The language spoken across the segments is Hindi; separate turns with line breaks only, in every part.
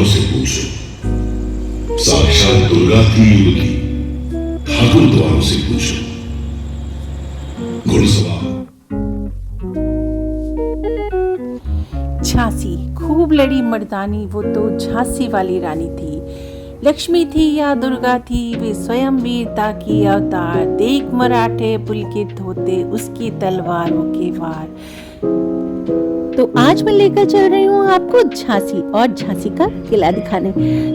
द्वारों से पूछो, साक्षात दुर्गा थी युग की, ठाकुर द्वारों से पूछो। घुड़सवार
झांसी खूब लड़ी मर्दानी, वो तो झांसी वाली रानी थी। लक्ष्मी थी या दुर्गा थी, वे स्वयं वीरता की अवतार। देख मराठे पुलकित होते, उसकी तलवारों के वार। तो आज मैं लेकर चल रही हूँ आपको झांसी और झांसी का किला दिखाने।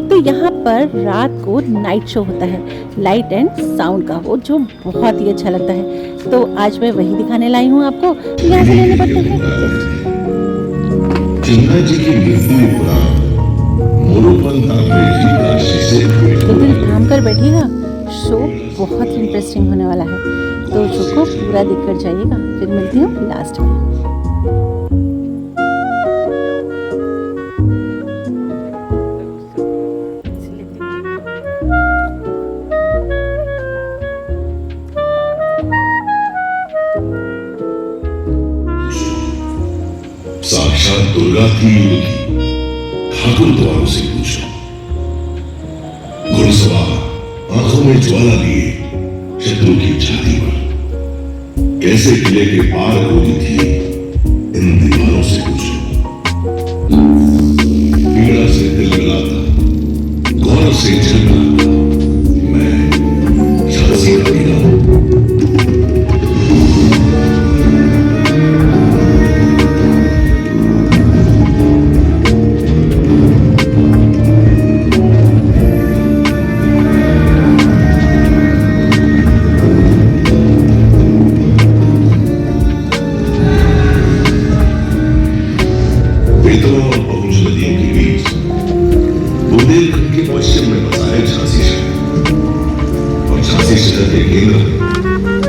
तो यहाँ पर रात को नाइट शो होता है, लाइट एंड साउंड का, वो जो बहुत ही अच्छा लगता है। तो आज मैं वही दिखाने लाई हूँ आपको। यहाँ से लेने पड़ते हैं
चंदा जी की मृत्यु उपरांत मोरोपंत अंग्रेजी काशी से
तो दिल थाम कर बैठिएगा, शो बहुत ही इंटरेस्टिंग होने वाला है। तो शो को पूरा देखकर जाइएगा, फिर मिलती हूँ लास्ट में।
साक्षात दुर्गा थी युग की, ठाकुर द्वारों से पूछो। घुड़सवार आंखों में ज्वाला लिए शत्रु की छाती पर कैसे किले के पार होती थी, इन दीवारों से पूछो। पीड़ा से दिल मिलाता, गौरव से झलमलाता, मैं झांसी का वीरा हूं। और पहुंच नदियों के बीच बुंदेलखंड के पश्चिम में बसा है झांसी शहर। और झांसी शहर के केंद्र में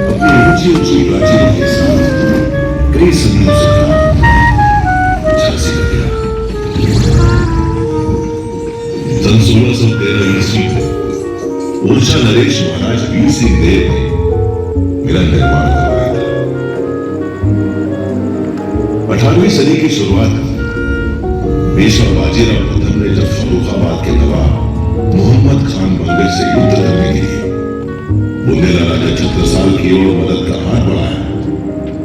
अपनी ऊंची ऊंची प्राचीरों के साथ कई सदियों से खड़ा झांसी का किला। सन 1613 ईस्वी में ओरछा नरेश महाराज वीर सिंह देव ने मेरा निर्माण करवाया था। 18वीं सदी की शुरुआत में पेशवा बाजीराव प्रथम ने जब फर्रुखाबाद के नवाब मोहम्मद खान बंगश से युद्ध करने के लिए बुंदेला राजा छत्रसाल की ओर मदद का हाथ बढ़ाया,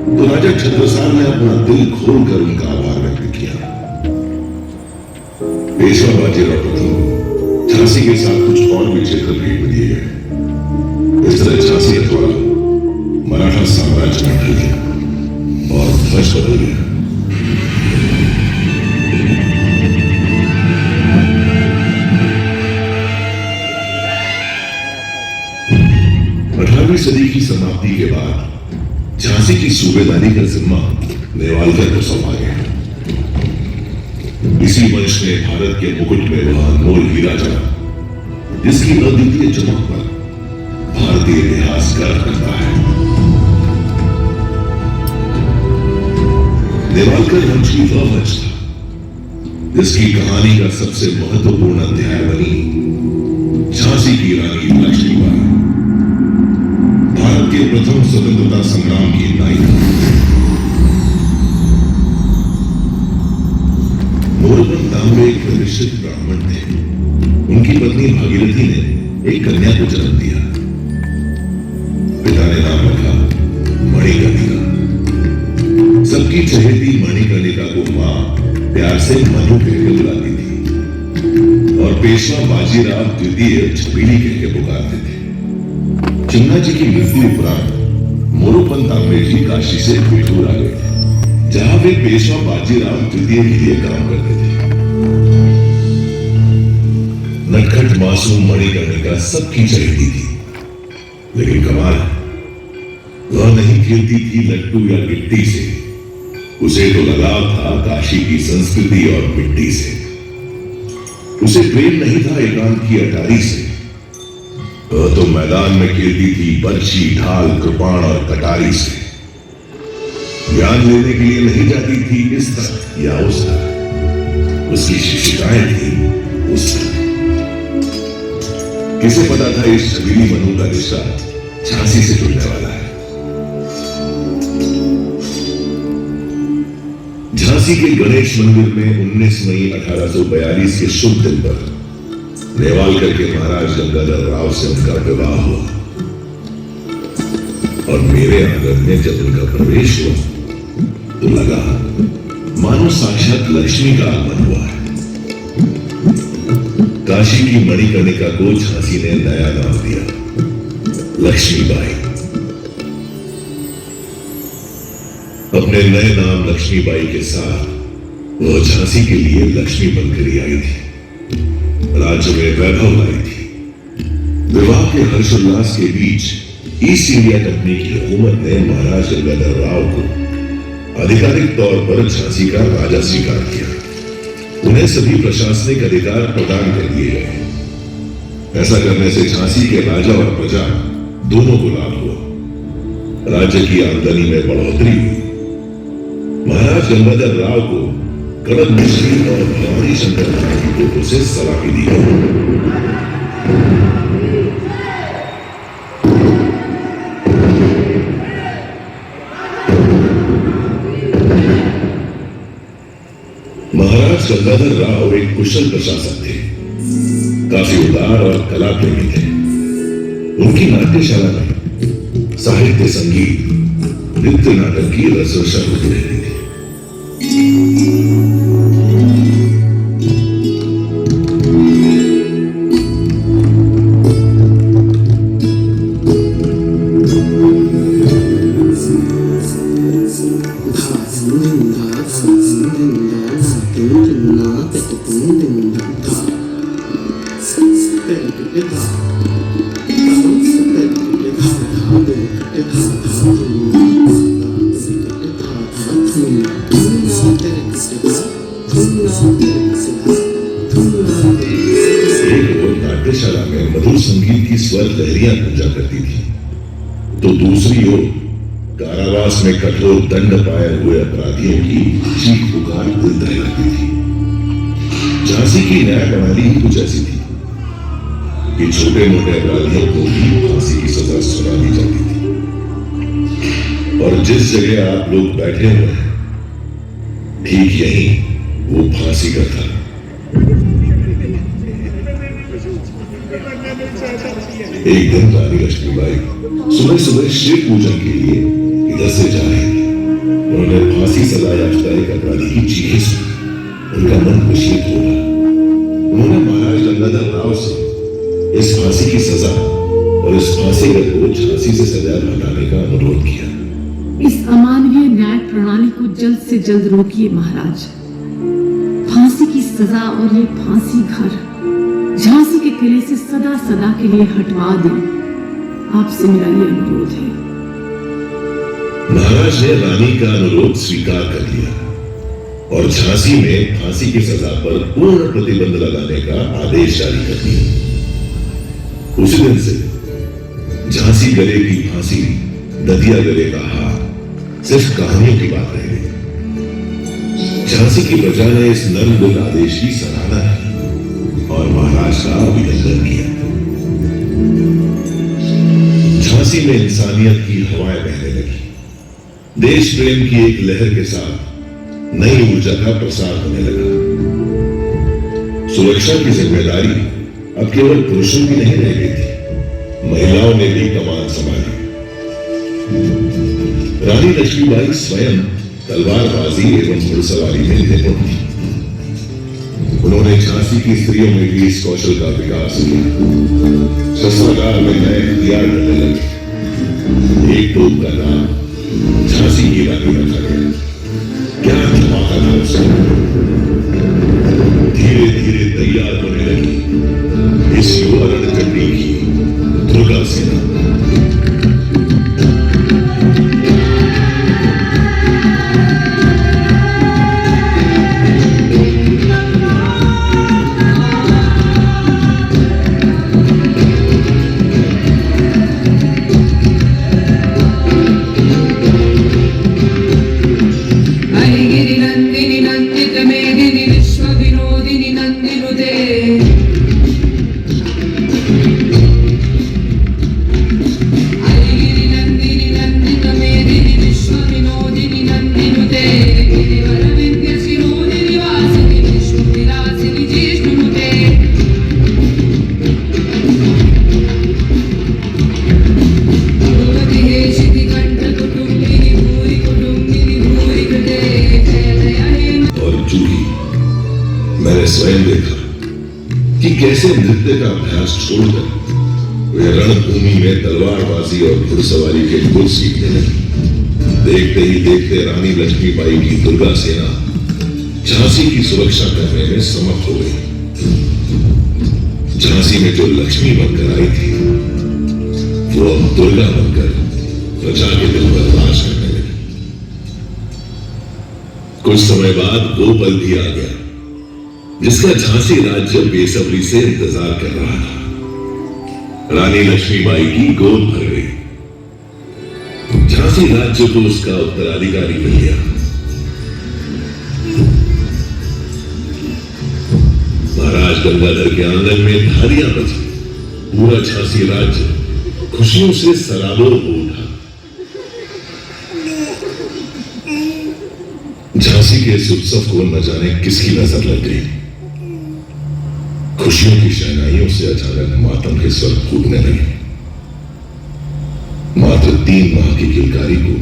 तो राजा छत्रसाल ने अपना दिल खोलकर उनका आभार व्यक्त किया। पेशवा बाजीराव प्रथम को झांसी के साथ कुछ और भी क्षेत्र भेंट में दिए गए। इस तरह झांसी का द्वारा मराठा साम्राज्य में ढल गया और ध्वज बदल गया। सदी की समाप्ति के बाद झांसी की सूबेदारी का जिम्मा नेवालकर को सौंपा गया। इसी वंश ने भारत के मुकुट में वह अनमोल हीरा जड़ा जिसकी अद्वितीय चमक पर भारतीय इतिहास गर्व करता है। नेवालकर वंश की वह वंश था जिसकी कहानी का सबसे महत्वपूर्ण अध्याय बनी झांसी की रानी लक्ष्मीबाई, भारत के प्रथम स्वतंत्रता संग्राम की नायिका। मोरोपंत तांबे एक प्रतिष्ठित ब्राह्मण थे। उनकी पत्नी भागीरथी ने एक कन्या को जन्म दिया। पिता ने नाम रखा मणिकर्णिका। सबकी चहेती मणिकर्णिका को मां प्यार से मनु कहकर बुलाती थी और पेशवा बाजीराव द्वितीय छबीली कहकर पुकारते थे। चंदा जी की मृत्यु उपरांत मोरोपंत अंग्रेजी काशी से बिठूर आ गए थे, जहां वे पेशवा बाजीराव द्वितीय के लिए काम करते थे। नटखट मासूम मणिकर्णिका सबकी चहेती थी, लेकिन कमाल वह नहीं खेलती थी लट्टू या गिट्टी से। उसे तो लगाव था काशी की संस्कृति और मिट्टी से। उसे प्रेम नहीं था एकांत की अटारी से। वह तो मैदान में खेलती थी बर्छी, ढाल, कृपाण और कटारी से। ज्ञान लेने के लिए नहीं जाती थी इस तरफ या उस तरफ, उसकी शिक्षिकाएं थी उस तरफ। किसे पता था इस छबीली मनु का रिश्ता झांसी से जुड़ने वाला है। झांसी झांसी के गणेश मंदिर में 19 मई 1842 के शुभ दिन पर नेवालकर के महाराज गंगाधर राव से उनका विवाह हुआ और मेरे आंगन में जब उनका प्रवेश हुआ तो लगा मानो साक्षात लक्ष्मी का आगमन हुआ है। काशी की मणिकर्णिका को झांसी ने नया नाम दिया, लक्ष्मीबाई। अपने नए नाम लक्ष्मीबाई के साथ वह झांसी के लिए लक्ष्मी बनकर ही आई थी, राज्य में वैभव लाई थी। विवाह के हर्षोल्लास के बीच ईस्ट इंडिया कंपनी की हुकूमत ने महाराज गंगाधर राव को आधिकारिक तौर पर झांसी का राजा स्वीकार किया। उन्हें सभी प्रशासनिक अधिकार प्रदान कर दिए गए। ऐसा करने से झांसी के राजा और प्रजा दोनों को लाभ हुआ। राज्य की आमदनी में बढ़ोतरी हुई। महाराज गंगाधर राव को कड़क मिश्री और भवानी शंकर की कोटों से सलामी दी गई। महाराज गंगाधर राव एक कुशल प्रशासक थे, काफी उदार और कला प्रेमी थे। उनकी नाट्यशाला में साहित्य, संगीत, नृत्य, नाटक की रसरसा होती रहती थी। नाट्यशाला में मधुर संगीत की स्वर लहरियां गूंजा करती थी, तो दूसरी ओर कारावास में कठोर दंड पाए हुए अपराधियों की चीख पुकार दिल दहलाती थी। झांसी की न्याय प्रणाली ही कुछ ऐसी थी कि छोटे मोटे अपराधियों को भी फांसी की सजा सुना दी जाती थी। और जिस जगह आप लोग बैठे हुए हैं, ठीक यहीं वो फांसी का था। एक दिन रानी लक्ष्मीबाई सुबह सुबह शिव पूजन के लिए इधर से जा रही थी। उन्होंने फांसी सजा याफ्ता एक अपराधी की चीखें सुनी। उनका मन विचलित हो गया। उन्होंने महाराज गंगाधर राव से इस फांसी की सजा और इस फांसी को झांसी से सदैव हटाने का अनुरोध किया।
इस अमानवीय न्याय प्रणाली को जल्द से जल्द रोकिए महाराज। फांसी की सजा और ये फांसी घर झांसी के किले से सदा सदा के लिए हटवा दें। आपसे मेरा ये अनुरोध है।
महाराज ने रानी का अनुरोध स्वीकार कर लिया और झांसी में फांसी की सजा पर पूर्ण प्रतिबंध लगाने का आदेश जारी कर दिया। उसी दिन से झांसी गले की फांसी, ददिया गले का हार सिर्फ कहानियों की बात रह गई। झांसी की प्रजा ने इस नर्मदिल आदेश की सराहना की और महाराज का अभिनंदन किया। झांसी में इंसानियत की हवाएं बहने लगी। देश प्रेम की एक लहर के साथ नई ऊर्जा का प्रसार होने लगा। सुरक्षा की जिम्मेदारी अब केवल पुरुषों की नहीं रह गई थी, महिलाओं ने भी कमान संभाली। रानी लक्ष्मीबाई स्वयं तलवारबाजी एवं घुड़सवारी में निपुण थी। उन्होंने झांसी की स्त्रियों में भी इस कौशल का विकास किया। शस्त्रागार में नए हथियार ढलने लगे। एक तोप का नाम झांसी की रानी रखा गया। क्या धमाका था उसका। धीरे धीरे तैयार होने लगी इस युवा रणचंडी की दुर्गा सेना। कि कैसे नृत्य का अभ्यास छोड़कर वे रणभूमि में तलवारबाजी और घुड़सवारी के गुर सीखने लगी। देखते ही देखते रानी लक्ष्मीबाई की दुर्गा सेना झांसी की सुरक्षा करने में समर्थ हो गई। झांसी में जो लक्ष्मी बनकर आई थी वो अब दुर्गा बनकर प्रजा के दिल पर राज करने लगी। कुछ समय बाद वो पल भी आ गया जिसका झांसी राज्य बेसब्री से इंतजार कर रहा था। रानी लक्ष्मीबाई की गोद भर गई। झांसी राज्य को उसका उत्तराधिकारी मिल गया। महाराज गंगाधर के आंगन में धारियां बजी। पूरा झांसी राज्य खुशियों से सराबोर हो उठा। झांसी के इस उत्सव को न जाने किसकी नजर लग गई। खुशियों की शहनाइयों से अचानक मातम के स्वर फूटने लगे। मात्र 3 माह की किलकारी को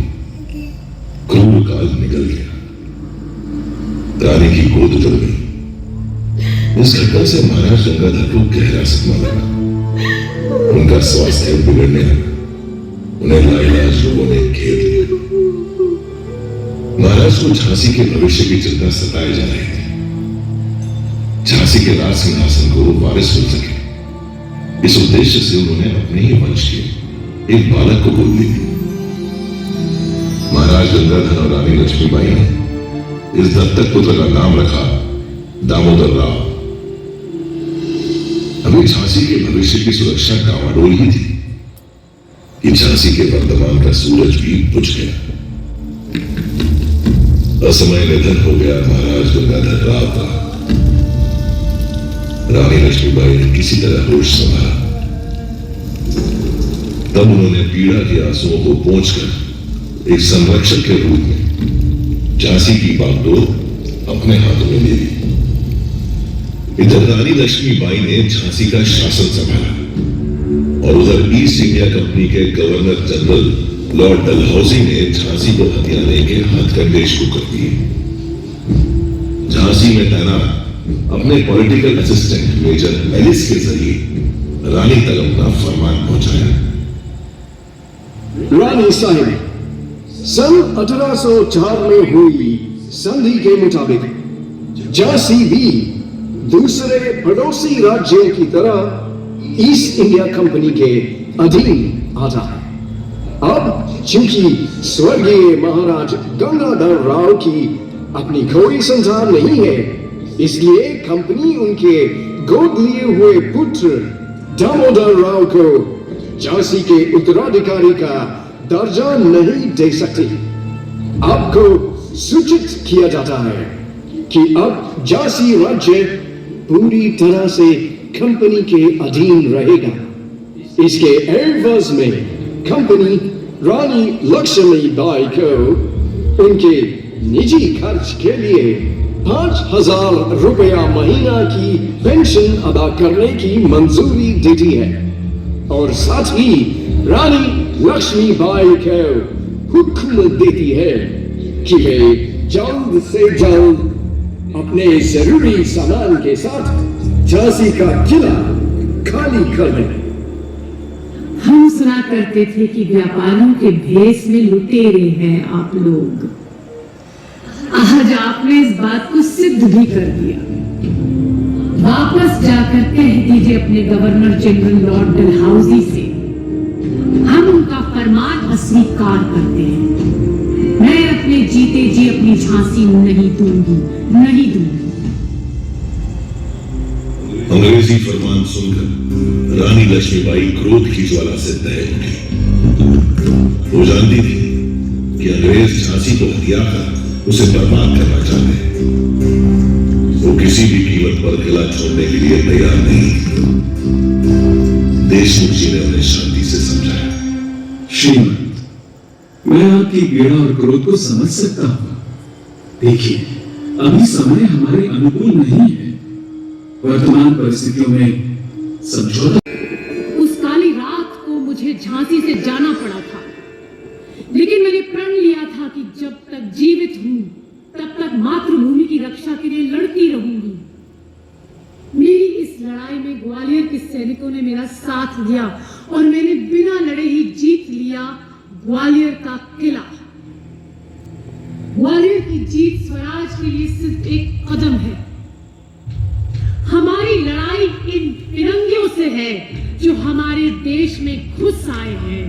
क्रूर काल निकल गया। रानी की गोद उतर गई। इस घटना से महाराज गंगाधर को गहरा सदमा लगा। उनका स्वास्थ्य बिगड़ने लगा। उन्हें लाइलाज लोगों ने घेर लिया। महाराज को झांसी के भविष्य की चिंता सताए जा रही थी। झांसी के राज सिंहासन को वारिस मिल सके, इस उद्देश्य से उन्होंने अपने ही वंश के एक बालक को गोद ली। महाराज गंगाधर और रानी लक्ष्मीबाई ने इस दत्तक पुत्र का नाम रखा दामोदर राव। अभी झांसी के भविष्य की सुरक्षा डावाडोल ही थी कि झांसी के वर्तमान का सूरज भी बुझ गया। असमय निधन हो गया महाराज गंगाधर राव का। रानी लक्ष्मीबाई ने किसी तरह होश संभाला। तब उन्होंने पीड़ा के आंसुओं को पोंछकर एक संरक्षक के रूप में झांसी की बागडोर अपने हाथों में ले ली। इधर रानी लक्ष्मीबाई ने झांसी का शासन संभाला और उधर ईस्ट इंडिया कंपनी के गवर्नर जनरल लॉर्ड डलहौजी ने झांसी को हथियाने के हथकंडे शुरू कर दिए। झांसी में तैनात अपने पॉलिटिकल असिस्टेंट मेजर एलिस के जरिए रानी तक अपना फरमान पहुंचाया।
रानी साहिब, सन 1804 में हुई संधि के मुताबिक झांसी भी दूसरे पड़ोसी राज्यों की तरह ईस्ट इंडिया कंपनी के अधीन आता है। अब चूंकि स्वर्गीय महाराज गंगाधर राव की अपनी कोई संतान नहीं है, इसलिए कंपनी उनके गोद लिए हुए पुत्र दामोदर राव को झांसी के उत्तराधिकारी का दर्जा नहीं दे सकती। आपको सूचित किया जाता है कि अब झांसी राज्य पूरी तरह से कंपनी के अधीन रहेगा। इसके एवज में कंपनी रानी लक्ष्मीबाई को उनके निजी खर्च के लिए 5,000 रुपया महीना की पेंशन अदा करने की मंजूरी देती है और साथ ही रानी लक्ष्मीबाई को हुक्म देती है कि वे जल्द से जल्द अपने जरूरी सामान के साथ झांसी का किला खाली कर दें।
हम सुना करते थे कि व्यापारियों के भेष में लुटेरे हैं आप लोग। आज आपने इस बात को सिद्ध भी कर दिया। वापस जाकर कह दीजिए अपने गवर्नर जनरल लॉर्ड डलहौजी से हम उनका फरमान अस्वीकार करते हैं। मैं अपने जीते जी अपनी झांसी नहीं दूंगी, नहीं दूंगी।
अंग्रेजी फरमान सुनकर रानी लक्ष्मीबाई क्रोध की ज्वाला से दहक उठी। वो जानती थी कि अंग्रेज झांसी को हथिया कर उसे बर्बाद करना चाहते हैं। वो किसी भी कीमत पर किला छोड़ने के लिए तैयार नहीं। देशमुख जी ने उन्हें शांति से समझाया।
श्रीमंत, मैं आपकी पीड़ा और क्रोध को समझ सकता हूं। देखिए, अभी समय हमारे अनुकूल नहीं है। वर्तमान परिस्थितियों में समझौता।
उस काली रात को मुझे झांसी से जाना पड़ा था, लेकिन मैंने प्रण लिया था कि जब तक जीवित हूं तब तक मातृभूमि की रक्षा के लिए लड़ती रहूंगी। मेरी इस लड़ाई में ग्वालियर के सैनिकों ने मेरा साथ दिया और मैंने बिना लड़े ही जीत लिया ग्वालियर का किला। ग्वालियर की जीत स्वराज के लिए सिर्फ एक कदम है। हमारी लड़ाई इन फिरंगियों से है जो हमारे देश में घुस आए हैं।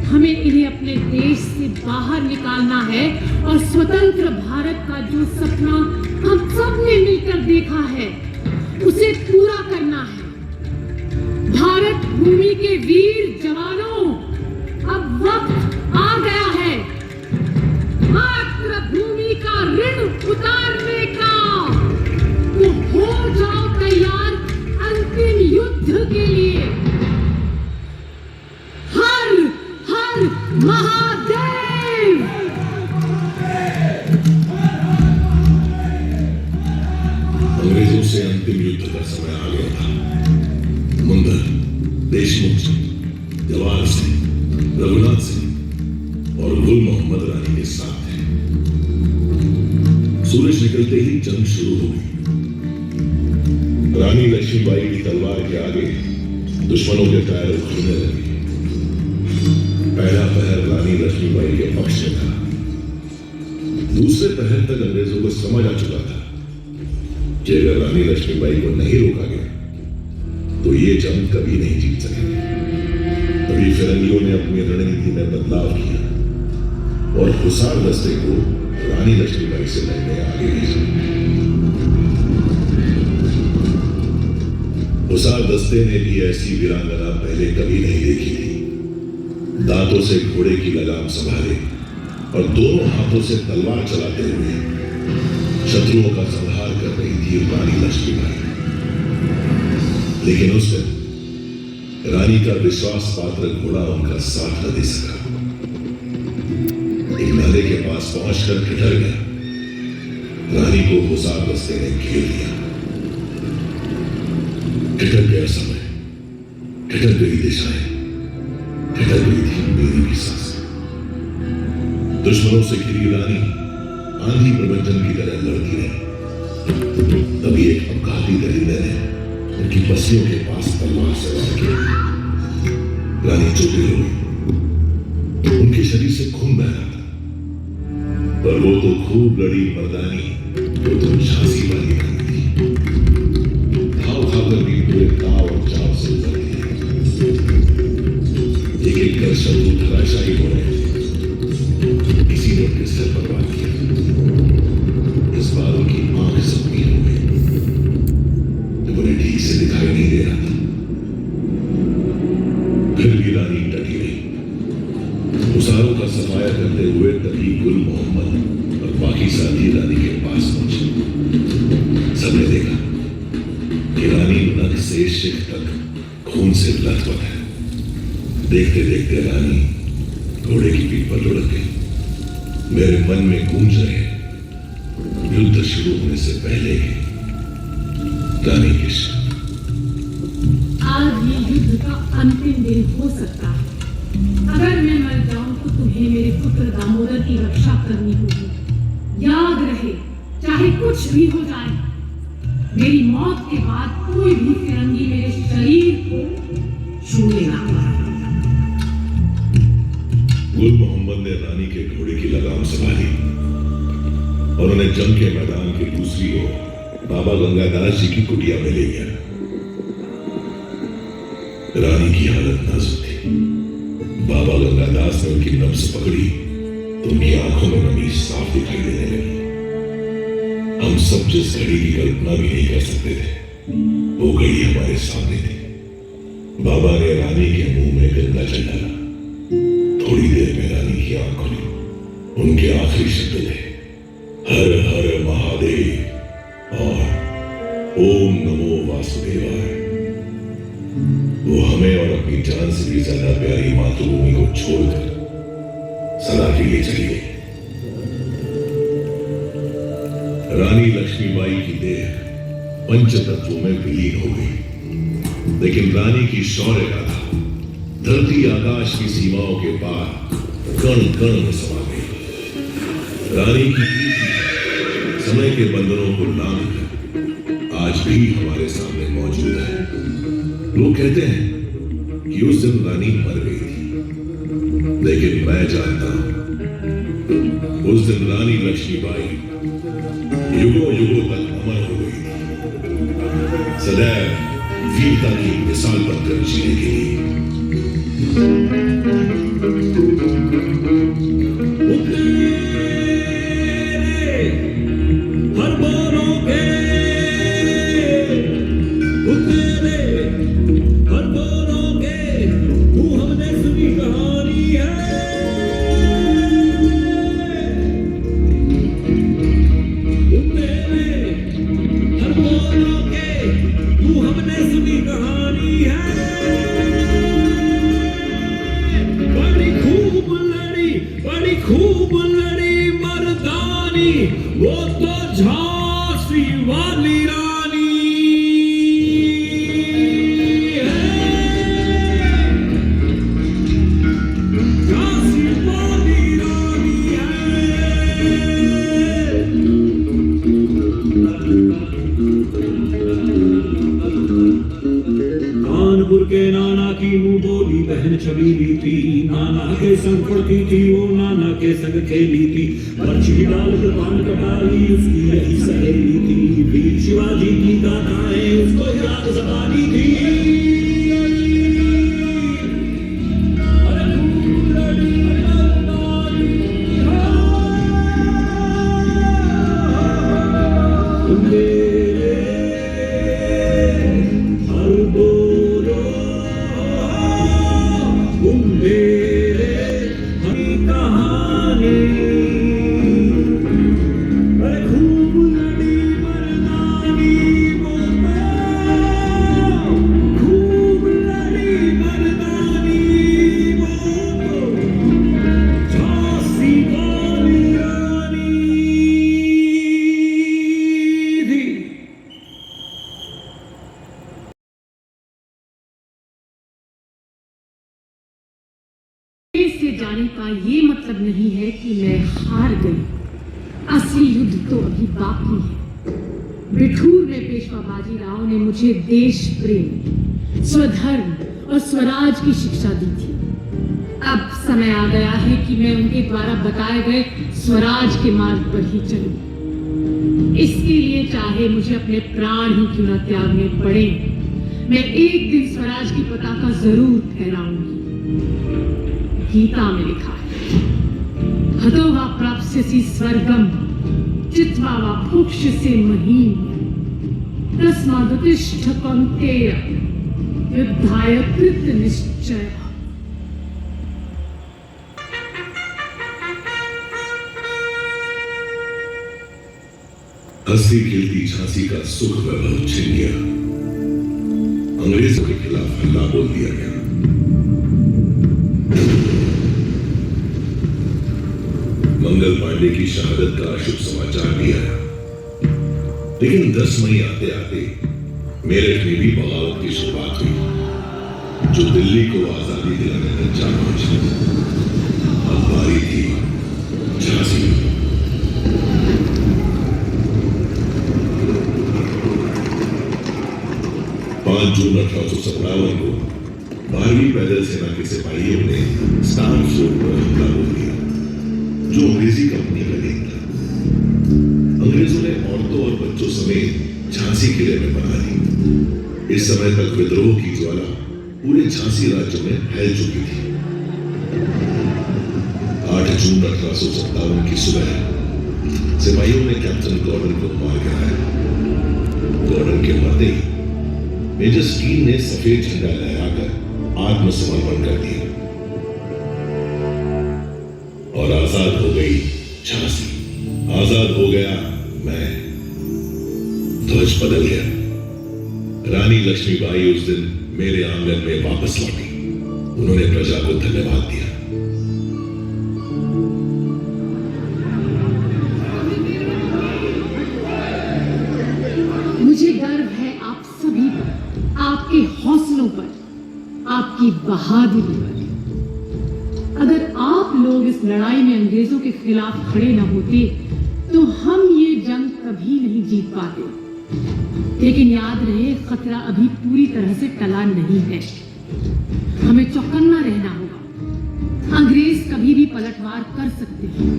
हमें इन्हें अपने देश से बाहर निकालना है और स्वतंत्र भारत का जो सपना हम सब ने मिलकर देखा है उसे पूरा करना है। भारत भूमि के वीर जवानों, अब वक्त आ गया है मातृभूमि का ऋण उतारने का। तो हो जाओ तैयार अंतिम युद्ध के लिए। हर हर महादेव।
अंग्रेजों से अंतिम युद्ध का समय आ गया था। मुंदर, देशमुख सिंह, जवाहर सिंह, रघुनाथ सिंह और गुल मोहम्मद रानी के साथ थे। सूरज निकलते ही जंग शुरू हो गई। रानी लक्ष्मीबाई की तलवार के आगे दुश्मनों के पैर उखड़ने लगे। पहला पहर रानी लक्ष्मीबाई के पक्ष में था। दूसरे पहर तक अंग्रेजों को समझ आ चुका था कि अगर रानी लक्ष्मीबाई को नहीं रोका गया तो ये जंग कभी नहीं जीत सकेंगे। तभी फिरंगियों ने अपनी रणनीति में बदलाव किया और हुसार दस्ते को रानी लक्ष्मीबाई से लड़ने आगे भेजा। हुसार दस्ते ने भी ऐसी वीरांगना पहले कभी नहीं देखी थी। दांतों से घोड़े की लगाम संभाले और दोनों हाथों से तलवार चलाते हुए शत्रुओं का संहार कर रही थी रानी लक्ष्मीबाई। लेकिन उस दिन रानी का विश्वास पात्र घोड़ा उनका साथ न दे सका। एक नाले के पास पहुंचकर ठिठर गया। रानी को हुसार दस्ते ने घेर लिया। ठिठर गया समय, ठिठर गई दिशाएं, ठिठर गई थी मेरी भी सांसें। दुश्मनों से घिरी रानी आंधी प्रबंधन की तरह लड़ती रही। तभी एक अपघाती दरिंदे ने उनकी पसलियों के पास तलवार से वार किया। रानी चोटिल हो गई। उनके शरीर से खून बह रहा था, पर वो तो खूब लड़ी मर्दानी जो तो झांसी वाली रानी थी। घाव खाकर भी पूरे ताव और चाव से उतरती है। एक एक कर शत्रु धराशायी हो रहे थे। किसी ने उनके सिर पर वार किया। इस बार उनकी आंख जख्मी हो गई तो उन्हें ठीक से दिखाई नहीं दे रहा था। फिर भी रानी डटी रही। हुसारों का सफाया करते हुए तभी गुल मोहम्मद और बाकी साथी रानी के पास पहुंचे। सबने देखा कि रानी नख से शिख तक खून से लथपथ है। देखते देखते रानी घोड़े की पीठ पर लुढ़क गई। मेरे मन में गूंज रहे युद्ध शुरू होने से पहले ही रानी के शब्द।
आज ये युद्ध का अंतिम दिन हो सकता है। अगर मैं मर जाऊं तो तुम्हें मेरे पुत्र दामोदर की रक्षा करनी होगी। याद रहे, चाहे कुछ भी हो जाए, मेरी मौत के बाद कोई भी फिरंगी मेरे शरीर को छूने ना पाए।
गुल मोहम्मद ने रानी के घोड़े की लगाम संभाली और उन्हें जंग के मैदान की दूसरी ओर बाबा गंगादास जी की कुटिया में ले गया। रानी की हालत नाजुक थी। बाबा गंगादास ने उनकी नब्ज पकड़ी तो उनकी आंखों में नमी साफ दिखाई देने लगी। हम सब जिस घड़ी की कल्पना भी नहीं कर सकते थे वो घड़ी हमारे सामने थी। बाबा ने रानी के मुंह में गंगा जल डाला। थोड़ी देर में रानी की आंख खुली। उनके आखिरी शब्द थे हर हर महादेव और ओम नमो वासुदेवाय। वो हमें और अपनी जान से भी ज्यादा प्यारी मातृभूमि को छोड़कर सदा के लिए चली गई। रानी लक्ष्मीबाई की देह पंचतत्वों में विलीन हो गई, लेकिन रानी की शौर्य गाथा धरती आकाश की सीमाओं के पार कण कण में समा गई। रानी की समय के बंधनों को लांघकर आज भी हमारे सामने मौजूद है। लोग कहते हैं कि उस दिन रानी मर गई थी, लेकिन मैं जानता हूं उस दिन रानी लक्ष्मीबाई युगों युगों तक अमर हो गई थी, सदैव वीरता की मिसाल बनकर जीने के लिए।
खूब लड़ी मर्दानी, वो तो झांसी वाली रानी है, झांसी वाली रानी कानपुर के नाना की मुंह बोली बहन छबीली थी, नाना के संग पढ़ती थी वो, नाना के संग खेली थी, पर्ची डाल कर पान कटाई उसकी यही सहेली थी, वीर शिवाजी की गाथाएं उसको याद जबानी थी। अरे खूब लड़ी मर्दानी, हर बोलो मेरे हरी कहानी, अरे खूब लड़ी मर्दानी, वो तो खूब लड़ी मर्दानी, वो तो झांसी वाली रानी थी।
से जाने का ये मतलब नहीं है कि मैं हार गई। असली युद्ध तो अभी बाकी है। बिठूर में पेशवा बाजीराव ने मुझे देश प्रेम, स्वधर्म और स्वराज की शिक्षा दी थी। अब समय आ गया है कि मैं उनके द्वारा बताए गए स्वराज के मार्ग पर ही चलूं। इसके लिए चाहे मुझे अपने प्राण ही क्यों न त्यागने पड़े, मैं एक दिन स्वराज की पताका जरूर फहराऊंगी। गीता में लिखा है, हतो वा प्राप्स्यसि स्वर्गम चित्वा वा भोक्ष्यसे महीम्, तस्मादुत्तिष्ठ कौन्तेय युद्धाय कृत निश्चय।
हंसती खेलती झांसी का सुख वैभव छिन गया, अंग्रेजों के खिलाफ हल्ला बोल दिया गया। मंगल पांडे की शहादत का शुभ समाचार भी आया, लेकिन 10 मई आते आते मेरठ में भी बगावत की शुरुआत हुई, जो दिल्ली को आजादी दिलाने तक जा पहुंची। अब बारी थी झांसी। 5 जून 1857 को 12वीं पैदल सेना के सिपाहियों ने स्टार फोर्ट पर हमला बोल दिया, जो अंग्रेजी कंपनी का गेट था। अंग्रेजों ने औरतों और बच्चों समेत झांसी किले में बना ली। इस समय तक विद्रोह की ज्वाला पूरे झांसी राज्य में फैल चुकी थी। 8 जून 1857 की सुबह सिपाहियों ने कैप्टन गॉर्डन को मार गिराया। गॉर्डन के मरते ही मेजर स्टीन ने सफेद झंडा लहराकर आत्मसमर्पण कर दिया और आजाद हो गई झांसी। आजाद हो गया मैं। ध्वज बदल गया। रानी लक्ष्मीबाई उस दिन मेरे आंगन में वापस लौटी। उन्होंने प्रजा को धन्यवाद दिया।
मुझे गर्व है आप सभी पर, आपके हौसलों पर, आपकी बहादुरी पर। अगर आप लोग इस लड़ाई में अंग्रेजों के खिलाफ खड़े न होते तो हम ये जंग कभी नहीं जीत पाते। लेकिन याद रहे, खतरा अभी पूरी तरह से टला नहीं है। हमें चौकन्ना रहना होगा। अंग्रेज कभी भी पलटवार कर सकते हैं।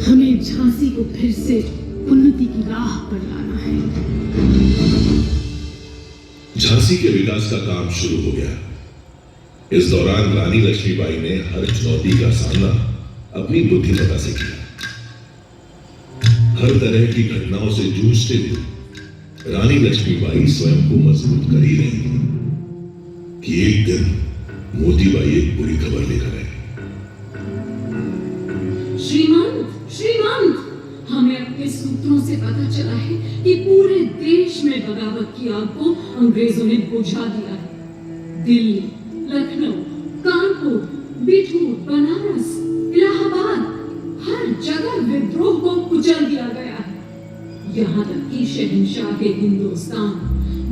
हमें झांसी को फिर से उन्नति की राह पर लाना है।
झांसी के विकास का काम शुरू हो गया। इस दौरान रानी लक्ष्मीबाई ने हर चुनौती का सामना अपनी बुद्धिमत्ता से किया। हर तरह की घटनाओं से जूझते हुए रानी लक्ष्मीबाई स्वयं को मजबूत कर ही रही थी कि एक दिन मोतीबाई एक बुरी खबर लेकर आए।
श्रीमंत, हमें अपने सूत्रों से पता चला है कि पूरे देश में बगावत की आग को अंग्रेजों ने बुझा दिया है। दिल्ली, लखनऊ, कानपुर, बिठूर, बनारस, इलाहाबाद, हर जगह विद्रोह को कुचल दिया गया है। यहाँ तक कि शहंशाह हिंदुस्तान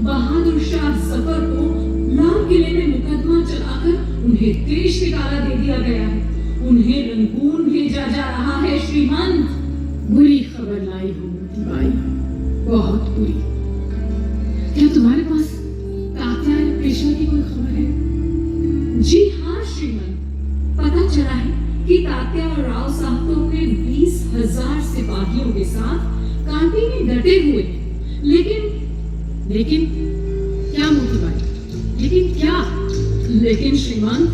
बहादुर शाह जफर को लाल किले में मुकदमा चलाकर उन्हें देश निकाला दे दिया गया है। उन्हें रंगून भेजा जा रहा है। श्रीमंत,
बुरी खबर लाई हो मोतीबाई, बहुत बुरी। क्या तुम्हारे पास तात्या या पेशवा की कोई खबर है?
जी हाँ श्रीमंत, पता चला है कि तात्या और राव साहब तो अपने 20,000 सिपाहियों के साथ कांपी में डटे हुए।
लेकिन क्या मोतीबाई, लेकिन क्या?
लेकिन श्रीमंत,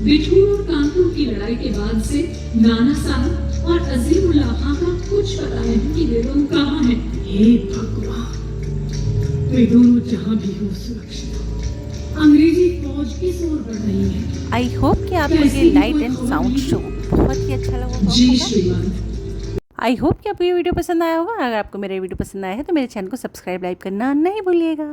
बिठूर और कानपुर की लड़ाई के बाद से नाना साहब और अजीमुल्लाह खां का कुछ पता नहीं कि वे दोनों कहाँ हैं।
हे भगवान, वे दोनों जहाँ भी हो सुरक्षित हो। अंग्रेजी फौज किस ओर बढ़ रही है?
आई होप कि आपको ये लाइट एंड साउंड शो बहुत ही अच्छा लगा
जी
होगा।
श्रीमंत।
आई होप कि आपको ये वीडियो पसंद आया होगा। अगर आपको मेरा वीडियो पसंद आया है तो मेरे चैनल को सब्सक्राइब लाइक करना नहीं भूलिएगा।